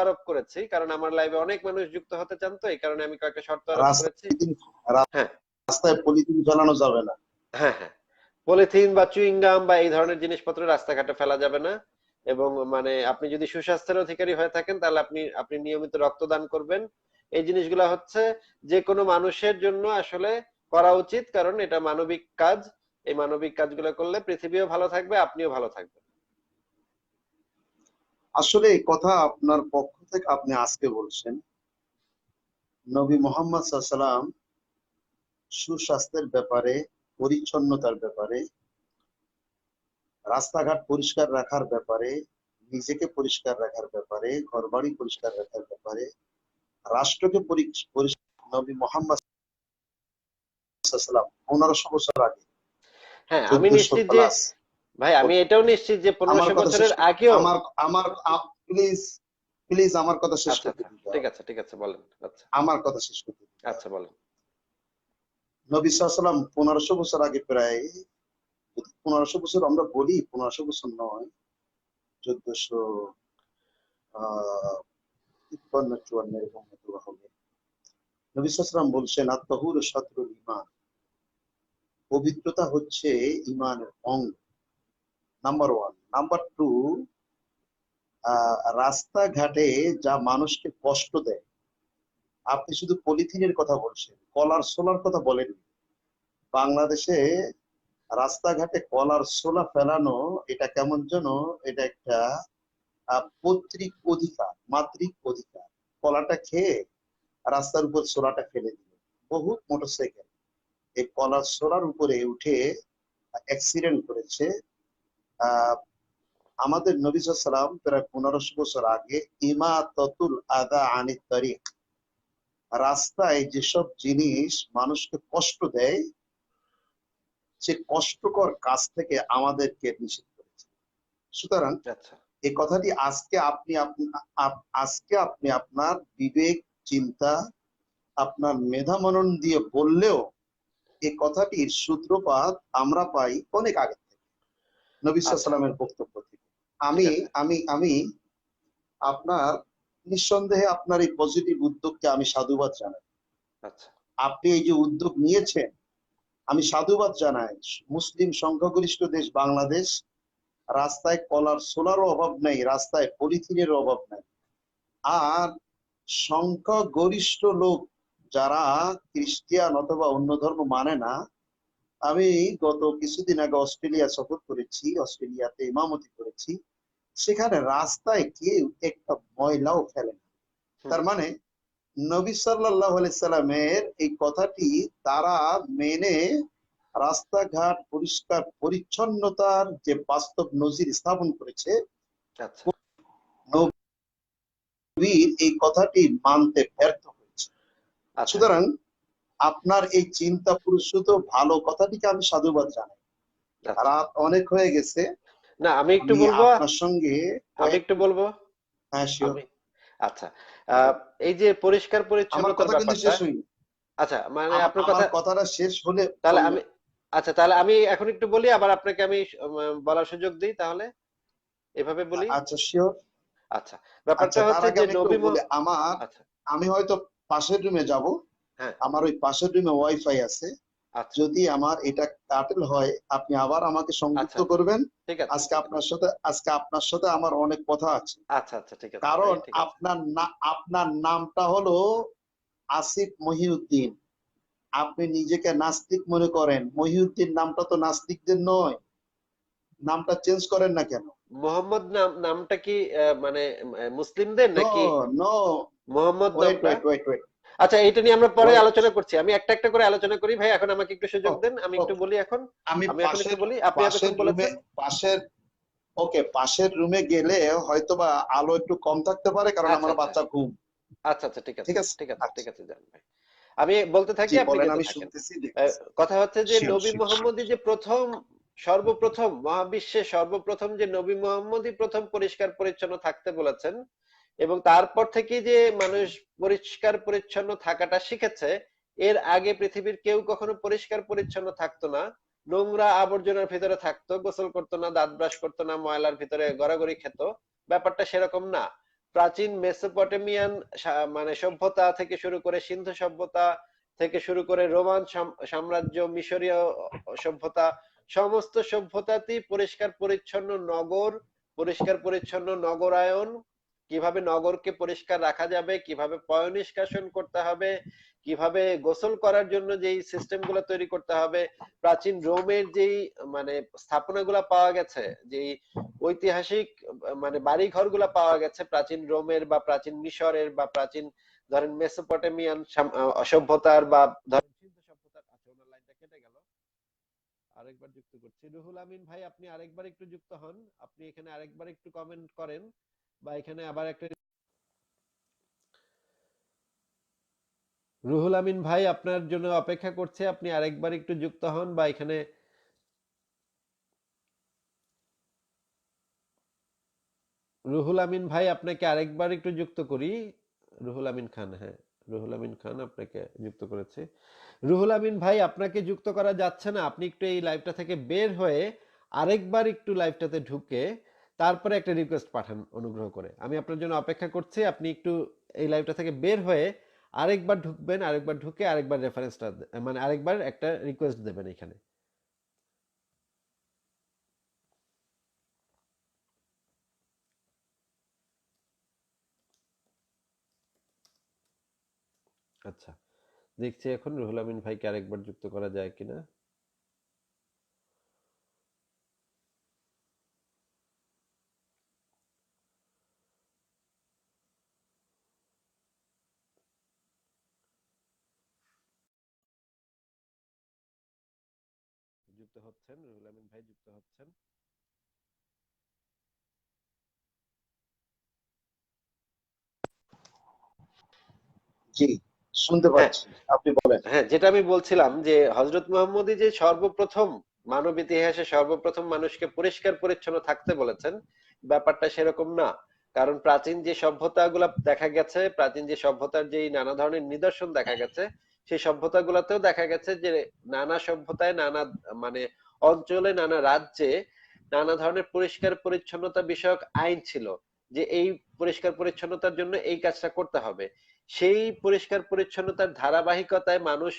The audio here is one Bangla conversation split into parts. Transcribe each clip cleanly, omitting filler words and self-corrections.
আরোপ করেছি, কারণ আমার লাইভে অনেক মানুষ যুক্ত হতে চান, তো এই কারণে আমি কয়েকটা শর্ত আরোপ করেছি। হ্যাঁ রাস্তায় পলিথিন জ্বালানো যাবে না। হ্যাঁ হ্যাঁ, পলিথিন বা চুইংগাম বা এই ধরনের জিনিসপত্র রাস্তাঘাটে ফেলা যাবে না। এবং মানে আপনি যদি সুস্বাস্থ্যের অধিকারী হয়ে থাকেন তাহলে আপনি নিয়মিত রক্তদান করবেন। এই জিনিসগুলা হচ্ছে যে কোনো মানুষের জন্য আসলে করা উচিত, কারণ এটা মানবিক কাজ। এই মানবিক কাজগুলো করলে পৃথিবীও ভালো থাকবে, আপনিও ভালো থাকবেন। আসলে এই কথা আপনার পক্ষ থেকে আপনি আজকে বলছেন। নবী মোহাম্মদ সাল্লাল্লাহু আলাইহি ওয়াসাল্লাম সুস্বাস্থ্যের ব্যাপারে, পরিচ্ছন্নতার ব্যাপারে, রাস্তাঘাট পরিষ্কার রাখার ব্যাপারে, নিজেকে পরিষ্কার রাখার ব্যাপারে, ঘরবাড়ি পরিষ্কার রাখার ব্যাপারে, রাষ্ট্রকে নবী মোহাম্মদ সাল্লাল্লাহু আলাইহি ওয়াসাল্লাম 1500 বছর আগে, হ্যাঁ আমি 1400 নিশ্চিত যে প্লাস। ভাই, আমি এটাও নিশ্চিত যে আমার 1500 কথা শেষ বছরের আগেও। আমার আমার প্লিজ প্লিজ আমার কথা শেষ আচ্ছা করতে আচ্ছা, দিতে ঠিক হবে। আছে ঠিক আছে, বলেন। আচ্ছা আমার কথা শেষ করতে দিতে আচ্ছা, হবে। বলেন। নবী সাল্লাল্লাহু আলাইহি ওয়াসাল্লাম 1500 বছর আগে, প্রায় 1500 বছর আমরা বলি, 1500 বছর নয়, 1400 53-54 এরকম হয়তো হবে। নবী সাল্লাল্লাহু আলাইহি ওয়াসাল্লাম বলছেন, আত-তাহুরু শাতরুল ঈমান, পবিত্রতা হচ্ছে ঈমানের অঙ্গ, নাম্বার 1। নাম্বার 2, রাস্তাঘাটে যা মানুষকে কষ্ট দেয়, আপনি শুধু পলিথিনের কথা বলছেন, কলার সোলার কথা বলেন। বাংলাদেশে রাস্তাঘাটে কলার সোলা ফেলানো, এটা কেমন যেন, এটা একটা পৈতৃক অধিকার, মাতৃক অধিকার। কলাটা খেয়ে রাস্তার উপর সোলাটা ফেলে দিল। বহু মোটরসাইকেল এই কলার সোলার উপরে উঠে অ্যাক্সিডেন্ট করেছে। আমাদের নবী সাল্লাল্লাহু আলাইহি ওয়াসাল্লাম প্রায় 1500 বছর আগে ইমাতাতুল আদা আনিত তারিক, রাস্তায় যেসব জিনিস মানুষকে কষ্ট দেয়, সে কষ্টকর কাজ থেকে আমাদেরকে নিষেধ করেছে। সুতরাং আচ্ছা এই কথাটি আজকে আপনি আপনার বিবেক, চিন্তা, আপনার মেধা মনন দিয়ে বললেও এই কথাটির সূত্রপাত আমরা পাই অনেক আগে থেকে, নবী সাল্লাল্লাহু আলাইহি ওয়াসাল্লামের বক্তব্য থেকে। ঠিক আমি আছে। আমি আমি আপনার, নিঃসন্দেহে আপনার এই পজিটিভ উদ্যোগকে আমি সাধুবাদ জানাই। আচ্ছা আপনি এই যে উদ্যোগ নিয়েছেন, আমি সাধুবাদ জানাই। মুসলিম সংখ্যাগরিষ্ঠ দেশ বাংলাদেশ, রাস্তায় কলার সোলারও অভাব নেই, রাস্তায় পলিথিনেরও অভাব নেই। আর সংখ্যাগরিষ্ঠ লোক যারা খ্রিস্টান অথবা অন্য ধর্ম মানে না, আমি গত কিছুদিন আগে অস্ট্রেলিয়া সফর করেছি, অস্ট্রেলিয়াতে ইমামতি করেছি। সেখানে রাস্তায় কেউ একটা ময়লাও ফেলে না। তার মানে নবী সাল্লাল্লাহু আলাইহি সাল্লামের এই কথাটি তারা মেনে রাস্তাঘাট পরিষ্কার পরিচ্ছন্নতার যে বাস্তব নজির স্থাপন করেছে, আচ্ছা নবীর এই কথাটি মানতে ব্যর্থ হয়েছে। আচ্ছা। সুতরাং আপনার এই চিন্তা পুরুষত ভালো কথাটিকে আমি সাধুবাদ জানাই। আচ্ছা রাত অনেক হয়ে গেছে, না, আমি একটু আমি বলবো। আপনার সঙ্গে আমি একটু বলবো। হ্যাঁ শিওর। আমি আচ্ছা, এই যে পরিষ্কার আমার পরিচ্ছন্নতার কথা কিন্তু ব্যাপারটা। শেষ হয়নি। আচ্ছা মানে আপনার আমার কথা। কথাটা শেষ হলে তাহলে বলবেন। আমি, আচ্ছা তাহলে আমি এখন একটু বলি, আবার আপনাকে আমি বলার সুযোগ দিই, তাহলে এভাবে বলি। আচ্ছা শিওর। আচ্ছা, ব্যাপারটা আচ্ছা, তার হচ্ছে আগে যে আমি একটু বলি, আচ্ছা আমি হয়তো পাশের রুমে যাব। হ্যাঁ আমার ওই পাশের রুমে ওয়াইফাই আছে। আচ্ছা যদি আমার এটা কাটেল হয়, আপনি আবার আমাকে আচ্ছা সংযুক্ত আচ্ছা, করবেন। ঠিক আছে আজকে ঠিক আছে। আপনার সাথে আমার অনেক কথা আছে। আচ্ছা আচ্ছা, ঠিক আছে ভাই, কারণ ঠিক আছে। আপনার নামটা হলো আসিফ মহিউদ্দিন। আপনি নিজেকে নাস্তিক মনে করেন, মহিউদ্দিন নামটা তো নাস্তিকদের নয়। নামটা চেঞ্জ করেন না কেন? মোহাম্মদ নামটা কি মানে মুসলিমদের নো নাকি? নো, মোহাম্মদ ওয়েট নামটা। ওয়েট ওয়েট ওয়েট আচ্ছা, এটা নিয়ে আমরা পরে ওয়েট। আলোচনা করছি। আমি একটা একটা করে আলোচনা করি ভাই, এখন আমাকে একটু সুযোগ দেন, আমি একটু বলি এখন। আমি আমি এখন একটু পাশের বলি, আপনি এতক্ষণ পাশের রুমে বলেছেন। পাশের ওকে, পাশের রুমে গেলে হয়তোবা আলো একটু কম থাকতে পারে, কারণ আচ্ছা আমার আচ্ছা বাচ্চা ঘুম। আচ্ছা আচ্ছা, ঠিক আছে ঠিক আছে, ঠিক আছে ঠিক আচ্ছা। আছে, যান ভাই। আমি বলতে থাকি, জি আপনি বলেন, যেতে আমি থাকেন। শুনতেছি, দেখতেছি। কথা হচ্ছে যে শিওর নবী শিওর শিওর। মোহাম্মদই যে প্রথম, সর্বপ্রথম মহাবিশ্বে সর্বপ্রথম যে নবী মোহাম্মদই প্রথম পরিষ্কার পরিচ্ছন্ন থাকতে বলেছেন, এবং তারপর থেকে যে মানুষ পরিষ্কার পরিচ্ছন্ন থাকাটা শিখেছে। এর আগে পৃথিবীর কেউ কখনো পরিষ্কার পরিচ্ছন্ন থাকতো না, নোংরা আবর্জনার ভিতরে থাকতো, গোসল করতো না, দাঁত ব্রাশ করতো না, ময়লার ভিতরে গড়াগড়ি খেত। ব্যাপারটা সেরকম না। প্রাচীন মেসোপটেমিয়ান মানে সভ্যতা থেকে শুরু করে সিন্ধু সভ্যতা থেকে শুরু করে রোমান সাম্রাজ্য, মিশরীয় সভ্যতা, সমস্ত সভ্যতাতেই পরিষ্কার পরিচ্ছন্ন নগর, পরিষ্কার পরিচ্ছন্ন নগরায়ন, কিভাবে নগরকে পরিষ্কার রাখা যাবে, কিভাবে পয়ঃনিষ্কাশন করতে হবে, কিভাবে গোসল করার জন্য যেই সিস্টেম গুলো তৈরি করতে হবে, প্রাচীন রোমের যেই মানে স্থাপনাগুলো পাওয়া গেছে, যেই ঐতিহাসিক মানে বাড়ি ঘরগুলো পাওয়া গেছে প্রাচীন রোমের বা প্রাচীন মিশরের বা প্রাচীন ধরেন মেসোপটেমিয়ান সভ্যতার বা ধরেন সিন্ধু সভ্যতার। আচ্ছা, ওনার লাইনটা কেটে গেল, আরেকবার যুক্ত করছি। রুহুল আমিন ভাই, আপনি আরেকবার একটু যুক্ত হন, আপনি এখানে আরেকবার একটু কমেন্ট করেন, বা এখানে আবার একটা। রুহুল আমিন ভাই, আপনার জন্য অপেক্ষা করছে, আপনি আরেকবার একটু যুক্ত হন, বা এখানে রুহুল আমিন ভাই, আপনাকে আরেকবার একটু যুক্ত করি। রুহুল আমিন খান, হ্যাঁ, রুহুল আমিন খান আপনাকে যুক্ত করেছে। রুহুল আমিন ভাই, আপনাকে যুক্ত করা যাচ্ছে না, আপনি একটু এই লাইভটা থেকে বের হয়ে আরেকবার একটু লাইভটাতে ঢুকে তারপরে একটা রিকোয়েস্ট পাঠান অনুগ্রহ করে। আমি আপনার জন্য অপেক্ষা করছি, আপনি একটু এই লাইভটা থেকে বের হয়ে আরেকবার ঢুকবেন, আরেকবার ঢুকে আরেকবার রেফারেন্সটা মানে আরেকবার একটা রিকোয়েস্ট দেবেন এখানে। আচ্ছা, দেখছি এখন রুহুল আমিন ভাইকে আরেকবার যুক্ত করা যায় কিনা। যুক্ত হচ্ছেন, রুহুল আমিন ভাই যুক্ত হচ্ছেন। জি, শুনতে হ্যাঁ, পাচ্ছি, আপনি বলেন। হ্যাঁ, যেটা আমি বলছিলাম যে হজরত মুহাম্মদই যে সর্বপ্রথম মানব ইতিহাসে সর্বপ্রথম মানুষকে পরিষ্কার পরিচ্ছন্ন থাকতে বলেছেন, ব্যাপারটা সেরকম না। কারণ প্রাচীন যে সভ্যতাগুলো দেখা গেছে, প্রাচীন যে সভ্যতার যে নানা ধরনের নিদর্শন দেখা গেছে, সেই সভ্যতাগুলোতেও দেখা গেছে যে নানা সভ্যতায় নানা মানে অঞ্চলে নানা রাজ্যে নানা ধরনের পরিষ্কার পরিচ্ছন্নতা বিষয়ক আইন ছিল, যে এই পরিষ্কার পরিচ্ছন্নতার জন্য এই কাজটা করতে হবে। সেই পরিষ্কার পরিচ্ছন্নতার ধারাবাহিকতায় মানুষ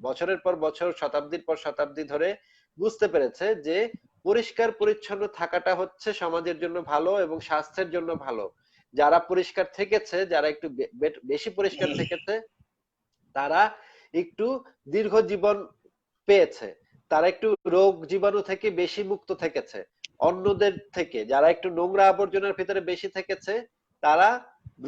বছরের পর বছর, শতাব্দীর পর শতাব্দী ধরে বুঝতে পেরেছে যে পরিষ্কার পরিচ্ছন্ন থাকাটা হচ্ছে সমাজের জন্য ভালো এবং স্বাস্থ্যের জন্য ভালো। যারা পরিষ্কার থেকেছে, যারা একটু বেশি পরিষ্কার থেকেছে, তারা একটু দীর্ঘ জীবন পেয়েছে, তারা একটু রোগ জীবাণু থেকে বেশি মুক্ত থেকেছে। অন্যদের থেকে যারা একটু নোংরা আবর্জনার ভিতরে বেশি থেকেছে, তারা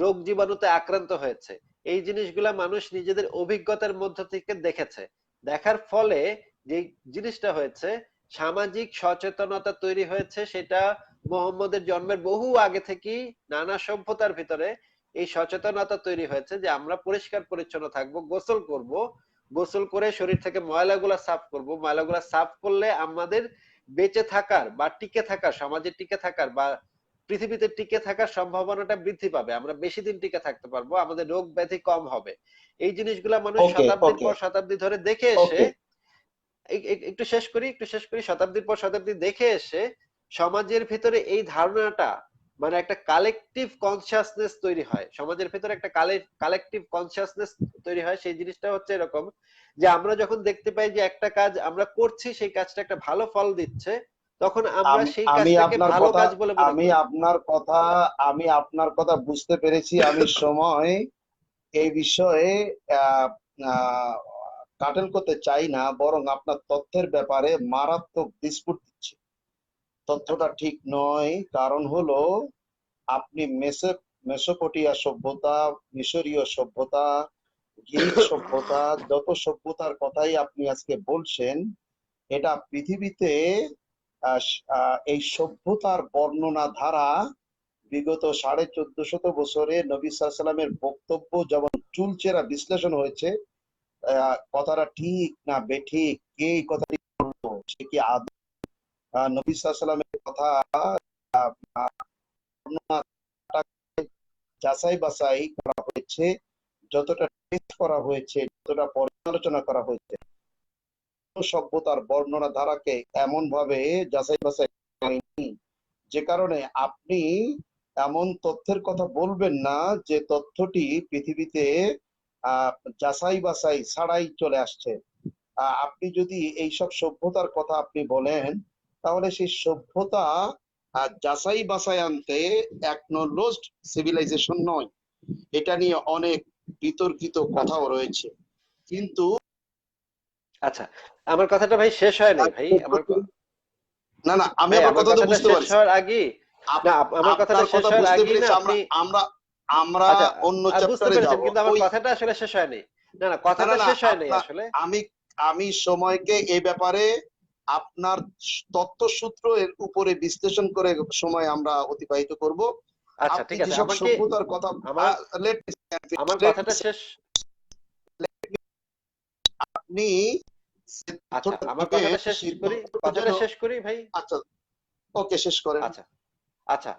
রোগ জীবাণুতে আক্রান্ত হয়েছে। এই জিনিসগুলা মানুষ নিজেদের অভিজ্ঞতার মধ্য থেকে দেখেছে। দেখার ফলে যে জিনিসটা হয়েছে, সামাজিক সচেতনতা তৈরি হয়েছে, সেটা মোহাম্মদের জন্মের বহু আগে থেকেই নানা সভ্যতার ভিতরে এই সচেতনতা তৈরি হয়েছে যে আমরা পরিষ্কার পরিচ্ছন্ন থাকবো, গোসল করব, গোসল করে শরীর থেকে ময়লাগুলা সাফ করব, ময়লাগুলা সাফ করলে আমাদের বেঁচে থাকার বা টিকে থাকার, সমাজে টিকে থাকার বা পৃথিবীতে টিকে থাকার সম্ভাবনাটা বৃদ্ধি পাবে, আমরা বেশি দিন টিকে থাকতে পারবো, আমাদের রোগ ব্যাধি কম হবে। এই জিনিসগুলা মানুষ ওকে, শতাব্দীর ওকে, পর শতাব্দী ধরে দেখে এসে, ওকে। একটু শেষ করি, শতাব্দীর পর শতাব্দী দেখে এসে সমাজের ভিতরে এই ধারণাটা মানে একটা কালেকটিভ কনসিয়াসনেস তৈরি হয়, সমাজের ভিতরে একটা কালেকটিভ কনসিয়াসনেস তৈরি হয়। সেই জিনিসটা হচ্ছে এরকম যে আমরা যখন দেখতে পাই যে একটা কাজ আমরা করছি, সেই কাজটা একটা ভালো ফল দিচ্ছে, তখন আমরা আমি সেই আমি কাজটাকে আপনার ভালো কথা কাজ বলে মনে আমি করি। আপনার কথা আমি আপনার কথা বুঝতে পেরেছি। আমি সময় এই বিষয়ে আহ আহ, কাটেল করতে চাই না, বরং আপনার তথ্যের ব্যাপারে মারাত্মক ডিসপুট দিচ্ছি। তথ্যটা আচ্ছা, ঠিক নয়। কারণ হলো, আপনি মেসোপটেমিয়া সভ্যতা, মিশরীয় সভ্যতা, গ্রিক সভ্যতা, যত সভ্যতার কথাই আপনি আজকে বলছেন, এটা পৃথিবীতে এই সভ্যতার বর্ণনা ধারা বিগত 1450 বছরে নবী সাল্লাল্লাহু আলাইহি সাল্লামের বক্তব্য যেমন চুলচেরা বিশ্লেষণ হয়েছে। কথাটা ঠিক না বেঠিক, কে এই কথাটি বললো, সে কি আদৌ নবী সাল্লাল্লাহু আলাইহি সাল্লামের কথা আহ, বর্ণনাটাকে যাচাই বাছাই করা হয়েছে, যতটা টেস্ট করা হয়েছে, যতটা পর্যালোচনা করা হয়েছে, সভ্যতার বর্ণনা ধারাকে এমন ভাবে যাচাই বাছাই করেনি, যে কারণে আপনি এমন তথ্যের কথা বলবেন না যে তথ্যটি পৃথিবীতে যাচাই বাছাই ছাড়াই চলে আসছে। আপনি যদি এইসব সভ্যতার কথা আপনি বলেন, তাহলে সেই সভ্যতা যাচাই বাছাই আনতে একনোলজড সিভিলাইজেশন নয়। এটা নিয়ে অনেক বিতর্কিত কথাও রয়েছে। কিন্তু আচ্ছা, আমার কথাটা ভাই শেষ হয় নাই ভাই। না না, আমি ভাই আপনার আমার কথা তো কথাটা বুঝতে শেষ পারছি। হওয়ার আগেই, না আমার কথাটা আপনার শেষ কথা হওয়ার বুঝতে আগেই না পেরেছি। আপনি, আমরা আমরা আচ্ছা অন্য বুঝতে চ্যাপ্টারে পেরেছেন, যাব। কিন্তু আমার ওই কথাটা আসলে শেষ হয় নাই। না না, না না কথাটা না, শেষ হয় নাই আপনার আসলে। আমি আমি সময়কে এই ব্যাপারে আপনার তথ্যসূত্র এর উপরে বিশ্লেষণ করে সময় আমরা অতিবাহিত করব। আচ্ছা আপনি ঠিক আছে, যেসব আমাকে সভ্যতার কথা আমার let আমার let কথাটা শেষ। আপনি যে আচ্ছা তথ্যটা আমার দিবেন কথাটা শেষ সেই করি, তথ্যটা যেন, কথাটা শেষ করি ভাই। আচ্ছা ওকে, শেষ করেন। আচ্ছা আচ্ছা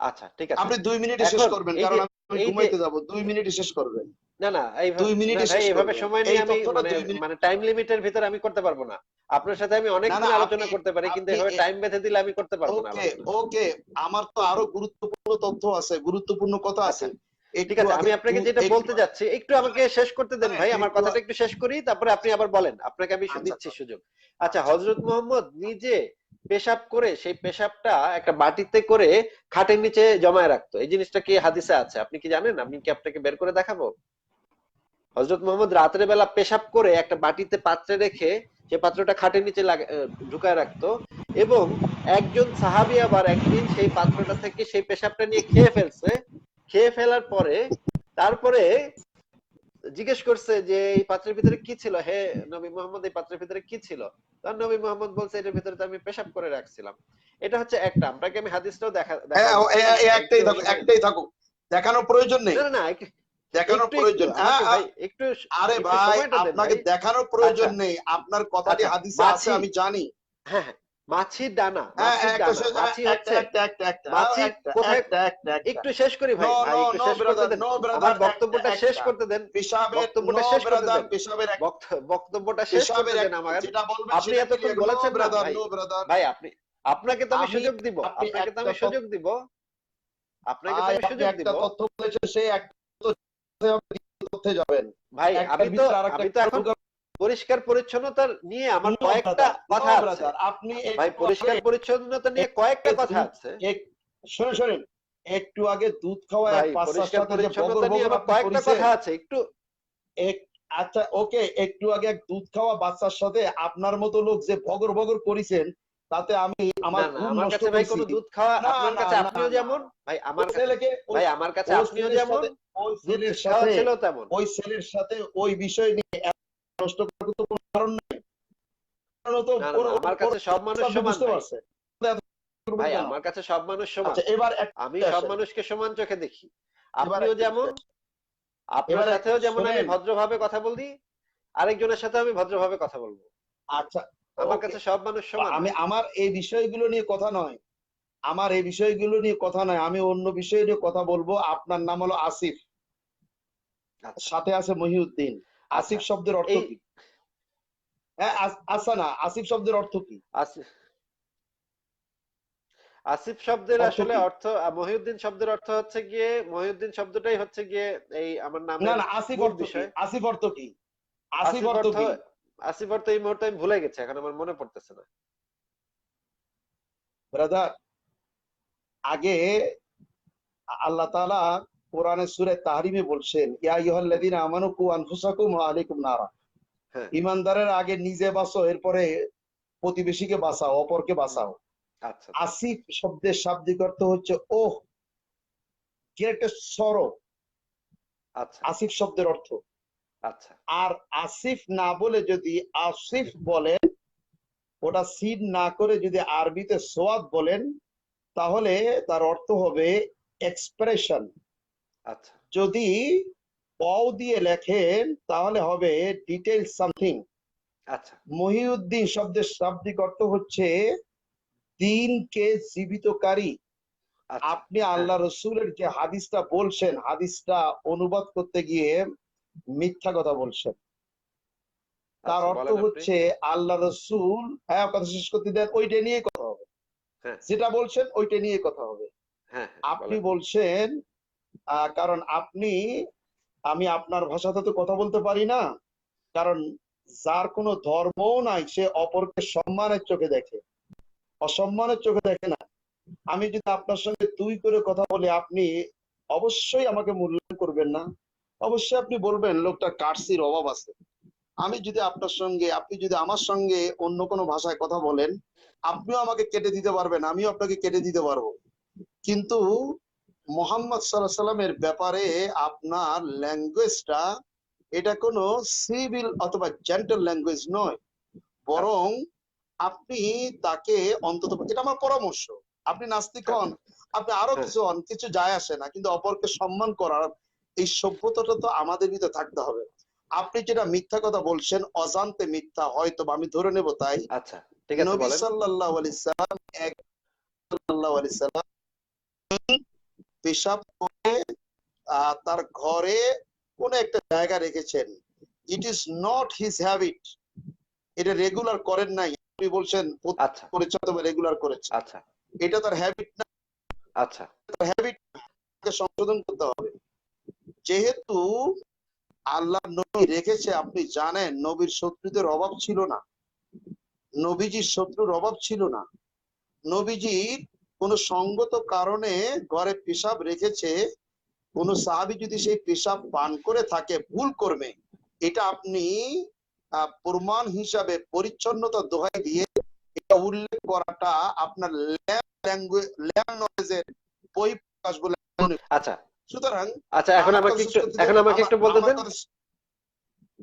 আচ্ছা ঠিক আছে। আপনি 2 মিনিটে শেষ এখন করবেন, এই কারণ যে আমি এই যে ঘুমাইতে যাব। 2 মিনিটে শেষ করবেন। না না এইভাবে, দুই না মিনিটে ভাই শেষ এভাবে করবেন সময় এই নিয়ে আমি তথ্যটা, মানে 2 মিনিট। মানে টাইম লিমিটের ভিতরে আমি করতে পারবো না। আপনার সাথে আমি অনেক না না, দিন আলোচনা আপনি করতে পারি, কিন্তু আপনি এভাবে টাইম বেঁধে দিলে আমি করতে পারবো না ওকে আলোচনা। ওকে, আমার তো আরো গুরুত্বপূর্ণ তথ্য আছে, গুরুত্বপূর্ণ কথা আচ্ছা আছে। ঠিক একটু আছে, আগে আমি আপনাকে যেটা বলতে যাচ্ছি একটু আমাকে শেষ করতে দেন ভাই, আমার একটু কথাটা একটু শেষ করি, তারপরে আপনি আবার বলেন, আপনাকে আমি আচ্ছা দিচ্ছি সুযোগ। আচ্ছা, হযরত মুহাম্মদ নিজে পেশাব করে সেই পেশাবটা একটা বাটিতে করে খাটের নিচে জমায় রাখতো, এই জিনিসটা কি হাদিসে আছে? আপনি কি জানেন? আমি কি আপনাকে বের করে দেখাবো? হযরত মুহাম্মদ রাতের বেলা পেশাব করে একটা বাটিতে পাত্রে রেখে সে পাত্রটা খাটের নিচে ঢুকায় রাখতো, এবং একজন সাহাবী আবার একদিন সেই পাত্রটা থেকে সেই পেশাবটা নিয়ে খেয়ে ফেলছে। খেয়ে ফেলার পরে তারপরে জিজ্ঞেস করছে যে এই পাত্রের ভিতরে কি ছিল, হে নবী মুহাম্মদ এই পাত্রের ভিতরে কি ছিল? তখন নবী মুহাম্মদ বলছে এটার ভিতরে তো আমি পেশাব করে রাখছিলাম। এটা হচ্ছে একটা, আপনাকে আমি হাদিসটাও হ্যাঁ, দেখাবো, এখন একটু একটাই থাকুক, সময়। একটাই থাকুক, দেখানোর প্রয়োজন নেই। না না না, দেখানোর একটু একটু প্রয়োজন, আমাকে ভাই একটু আরে একটু ভাই, সময়টা দেন আপনাকে ভাই। দেখানোর আচ্ছা প্রয়োজন নেই। আপনার কথাটি আচ্ছা, হাদিসে আছে, মাছি, আমি জানি। হ্যাঁ হ্যাঁ, মাছির ডানা, হ্যাঁ, মাছির একটা ডানা, শেষ, মাছি একটা হচ্ছে একটা একটা একটা মাছি একটা কোথায়, একটা একটা একটা একটু শেষ করি নো ভাই, ভাই নো একটু নো শেষ করতে ব্রাদার, দেন, নো আমার ব্রাদার, একটা বক্তব্যটা শেষ একটা করতে দেন, পেশাবের, বক্তব্যটা নো শেষ করতে ব্রাদার, দেন, পেশাবের বক্তব্যটা শেষ করতে পেশাবের দেন আমার। যেটা বলবেন আপনি সেটা এতক্ষণ ক্লিয়ার, নো বলেছেন না ব্রাদার, ভাই, নো ব্রাদার। ভাই আপনি, আপনাকে তো আমি আমি সুযোগ দিব, আপনি আপনাকে তো একটা আমি সুযোগ দিব, আপনাকে তো ভাই, আমি আপনি সুযোগ একটা দিব। তথ্য বলেছেন, সেই একটা তথ্যে যাবেন, ভাই একটার ভিতরে আরেকটা আমি তো এখন পরিষ্কার পরিচ্ছন্নতা নিয়ে আমার নো কয়েকটা ব্রাদার, নো কথা আছে ব্রাদার, আপনি ভাই, একটু আগে পরিষ্কার পরিচ্ছন্নতা নিয়ে কয়েকটা কথা দুধ, আছে শোনেন শোনেন, একটু আগে দুধ খাওয়া এক ভাই, বাচ্চার পরিষ্কার সাথে যে বগর পরিচ্ছন্নতা নিয়ে বগর আমার আপনি কয়েকটা করেছেন, কথা আছে একটু। এক আচ্ছা ওকে, একটু আগে এক দুধ খাওয়া বাচ্চার সাথে আপনার মতো লোক যে ভগর ভগর করেছেন, তাতে আমি আমার না না, ঘুম আমার নষ্ট কাছে ভাই করছি। কোনো দুধ খাওয়া, না আপনার না কাছে না আপনিও না, যেমন ভাই, ওই আমার কাছে ছেলেকে ভাই, আমার কাছে ওই আপনিও ছেলের যেমন সাথে ওই দুধ ছেলের খাওয়া সাথে ছিল তেমন। ওই ছেলের সাথে ওই বিষয় নিয়ে এত নষ্ট করার তো কোনো কারণ নেই। কারণ তো না না না, আমার কাছে সব মানুষ আপনি সমান বুঝতে ভাই। পারছেন এত করবেন ভাই কেন? আমার কাছে সব মানুষ সমান, আচ্ছা, এবার আমি একটা সব আসেন, মানুষকে সমান চোখে দেখি। এবার আপনিও একটা যেমন, আপনার এবারে সাথেও যেমন আমি শোনেন। ভদ্রভাবে কথা বলি, আরেকজনের সাথে আমি ভদ্রভাবে কথা বলবো। আচ্ছা আমার ওকে, কাছে সব মানুষ সমান আমি ভাই। আমার এই বিষয়গুলো নিয়ে কথা নয়, আমার এই বিষয়গুলো নিয়ে কথা নয়, আমি অন্য বিষয় নিয়ে কথা বলবো। আপনার নাম হলো আসিফ, আচ্ছা সাথে আছে মহিউদ্দিন। আচ্ছা, আসিফ শব্দের অর্থ এই কি? হ্যাঁ, আচ্ছা না, আসিফ শব্দের অর্থ কি? আসিফ, আসিফ শব্দের অর্থ আসলে কি? অর্থ, মহিউদ্দিন শব্দের অর্থ হচ্ছে গিয়ে, মহিউদ্দিন শব্দটাই হচ্ছে গিয়ে এই আমার না নামের না, আসিফ মূল অর্থ কি? বিষয়। আসিফ অর্থ কি? আসিফ আসিফ অর্থ অর্থ, কি? আসিফ অর্থ এই মুহূর্তে আমি ভুলে গেছি, এখন আমার মনে পড়তেছে না। ব্রাদার, আগে আল্লাহ তাআলা কোরআনে সূরা তাহরিমে বলছেন, ইয়া আইয়ুহাল্লাযীনা আমানু কু আনফুসাকুম ওয়া আলাইকুম নারা। হ্যাঁ, ইমানদারের আগে নিজে বাঁচো, এরপরে প্রতিবেশীকে বাঁচাও, অপরকে হুম, বাঁচাও। আচ্ছা আচ্ছা আসিফ শব্দের শাব্দিক অর্থ হচ্ছে ওহ, গ্রেট সরো, আচ্ছা আসিফ শব্দের অর্থ। আচ্ছা আর আসিফ না বলে যদি আসিফ বলেন, ওটা সিন না করে যদি আরবিতে সোয়াদ বলেন, তাহলে তার অর্থ হবে এক্সপ্রেশন। আচ্ছা যদি অও দিয়ে লেখেন তাহলে হবে ডিটেইল সামথিং। আচ্ছা মহিউদ্দিন শব্দের শাব্দিক অর্থ হচ্ছে দিনকে জীবিতকারী। আচ্ছা, আপনি হ্যাঁ আল্লাহ রসুলের যে হাদিসটা বলছেন, হাদিসটা অনুবাদ করতে গিয়ে মিথ্যা কথা বলছেন। তার আচ্ছা, অর্থ বলেন আপনি। হচ্ছে আল্লাহ রসুল, হ্যাঁ কথা শেষ করতে দেন, ওইটা নিয়ে কথা হবে, হ্যাঁ যেটা বলছেন ওইটা নিয়ে কথা হবে। হ্যাঁ, আপনি বলেন। বলছেন কারণ আমি আপনার ভাষাতে তো কথা বলতে পারি না, কারণ যার কোনো ধর্মও নাই সে অপরকে সম্মানের চোখে দেখে, অসম্মানের চোখে দেখে না। আমি যদি আপনার সঙ্গে তুই করে কথা বলি, আপনি অবশ্যই আমাকে মূল্যায়ন করবেন না, অবশ্যই আপনি বলবেন লোকটা কার্সির অভাব আছে। আপনি যদি আমার সঙ্গে অন্য কোনো ভাষায় কথা বলেন, আপনিও আমাকে কেটে দিতে পারবেন, আমিও আপনাকে কেটে দিতে পারবো। কিন্তু মোহাম্মদ সাল্লাল্লাহু সাল্লামের ব্যাপারে আপনার ল্যাঙ্গুয়েজটা এটা কোনো সিভিল অথবা জেন্টল ল্যাঙ্গুয়েজ নয়, বরং আপনি তাকে অন্তত, এটা আমার পরামর্শ, আপনি নাস্তিক হন, আপনি আরো হ্যাঁ, কিছু হন, কিছু যায় আসে না, কিন্তু অপরকে সম্মান করার এই সভ্যতাটা তো আমাদের ভিতরে থাকতে হবে। আপনি যেটা মিথ্যা কথা বলছেন, অজান্তে মিথ্যা, হয়তো বা আমি ধরে নেব তাই। আচ্ছা, ঠিক আছে, নবী বলেন। সাল্লাল্লাহু আলাইহি সাল্লাম সাল্লাল্লাহু আলাইহি সাল্লাম পেশাব করে তার ঘরে কোন একটা জায়গা রেখেছেন। It is not his habit, এটা রেগুলার করেন নাই। আপনি বলছেন আচ্ছা, করেছেন অথবা রেগুলার করেছেন, আচ্ছা, এটা তার হ্যাবিট না, আচ্ছা, তার হ্যাবিট সংশোধন করতে হবে। যেহেতু আল্লাহ নবী রেখেছে, আপনি জানেন নবীর শত্রুদের অভাব ছিল না, নবীজির শত্রুর অভাব ছিল না। নবীজির কোন সঙ্গত কারণে ঘরে পেশাব রেখেছে, কোন সাহাবী যদি সেই পেশাব পান করে থাকে ভুল করবে, এটা আপনি প্রমাণ হিসাবে পরিচ্ছন্নতা দোহাই দিয়ে এটা উল্লেখ করাটা আপনার ল্যাঙ্গুয়েজের বহিঃপ্রকাশ বলে মনে করি। আচ্ছা, সুতরাং আচ্ছা, এখন আমার আমাকে কথা শেষ একটু, করতে এখন দেন, আমাকে একটু বলতে আমার দেন কথা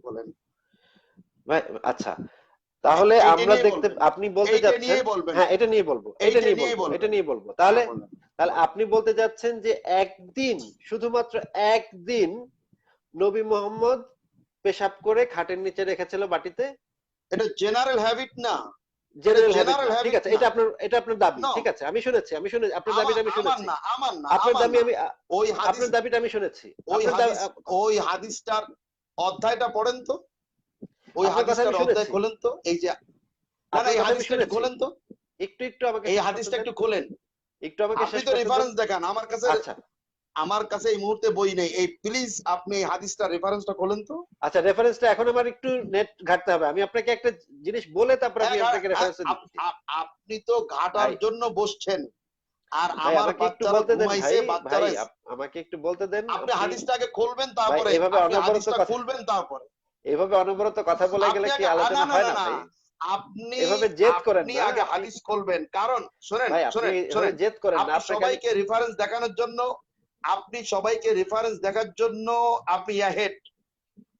বলেন। ভাই। আচ্ছা, তাহলে এইটা আমরা নিয়ে দেখতে, বলবেন, আপনি বলতে এইটা যাচ্ছেন, নিয়েই বলবেন, হ্যাঁ এটা নিয়ে বলবো, এটা এইটা নিয়ে নিয়েই বলবো, এটা বলবেন। নিয়ে বলবো। হ্যাঁ তাহলে বলেন। তাহলে আপনি বলতে যাচ্ছেন যে একদিন, শুধুমাত্র একদিন নবী মোহাম্মদ পেশাব করে খাটের নিচে রেখেছিল বাটিতে। এটা জেনারেল হ্যাবিট না, এটা জেনারেল হ্যাবিট জেনারেল না, ঠিক হ্যাবিট আছে, না। এটা আপনার দাবি, নো, ঠিক আছে, আমি শুনে আপনার আমার দাবিটা আমি আমার শুনেছি। না, আমার না, আপনার আমার দাবি না। আমি ওই হাদিস, আপনার দাবিটা আমি শুনেছি। ওই আপনার হাদিস, ওই হাদিসটার অধ্যায়টা পড়েন তো, ওই আপনার কথা আমি হাদিসটার অধ্যায় শুনেছি, খোলেন তো, এই যে, না না, আপনার এই কথা আমি হাদিসটা একটু শুনেছি। খোলেন তো, একটু আমাকে এই শেষ করতে হাদিসটা দেন, একটু খোলেন। একটু আমাকে আপনি শেষ তো করতে দেন। রেফারেন্স দেখান, আচ্ছা, আমার কাছে এই মুহূর্তে বই নেই, এই প্লিজ আপনি এই হাদিসটা রেফারেন্সটা খোলেন তো। আচ্ছা, রেফারেন্সটা এখন আমার একটু নেট ঘাটতে হবে। আমি আপনাকে একটা জিনিস বলে তারপর আমি আপনাকে রেফারেন্সটা দিচ্ছি। আপনি তো ঘাটার ভাই, জন্য বসছেন, আর ভাই আমার আমাকে একটু বাচ্চারা বলতে দেন ঘুমাইছে, ভাই, বাচ্চারা, আমাকে একটু বলতে দেন। আপনি হাদিসটাকে খুলবেন, ভাই তারপরে এভাবে আপনি অনবরত হাদিসটা কথা, খুলবেন, তারপরে এভাবে অনবরত কথা বলে আপনি গেলে কি আগে, না আলোচনা না হয় না না না, ভাই? আপনি এভাবে জেদ করেন আপনি না আগে আপনি। হাদিস খুলবেন, কারণ শোনেন ভাই আপনি শোনেন এভাবে শোনেন, জেদ করেন না, আপনি আপনাকে আমি। সবাইকে রেফারেন্স দেখানোর জন্য, আপনি সবাইকে রেফারেন্স দেখার জন্য আপনি হেড,